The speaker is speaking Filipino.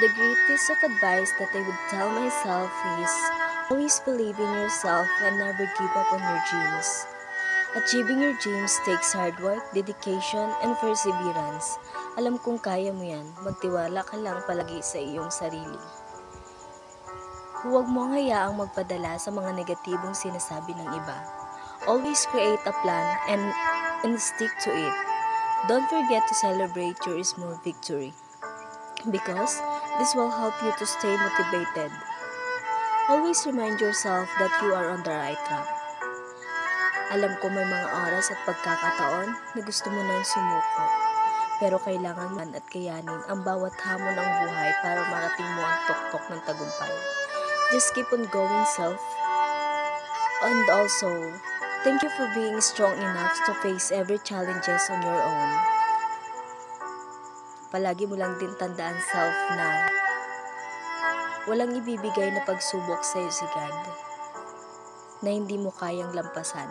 The greatest of advice that I would tell myself is always believe in yourself and never give up on your dreams. Achieving your dreams takes hard work, dedication, and perseverance. Alam kong kaya mo yan. Magtiwala ka lang palagi sa iyong sarili. Huwag mong hayaang magpadala sa mga negatibong sinasabi ng iba. Always create a plan and stick to it. Don't forget to celebrate your small victory because this will help you to stay motivated. Always remind yourself that you are on the right track. Alam ko may mga oras at pagkakataon na gusto mo nang sumuko. Pero kailangan man at kayanin ang bawat hamon ng buhay para marating mo ang tuktok ng tagumpay. Just keep on going, self. And also, thank you for being strong enough to face every challenges on your own. Palagi mo lang din tandaan, self, na walang ibibigay na pagsubok sa'yo si God na hindi mo kayang lampasan.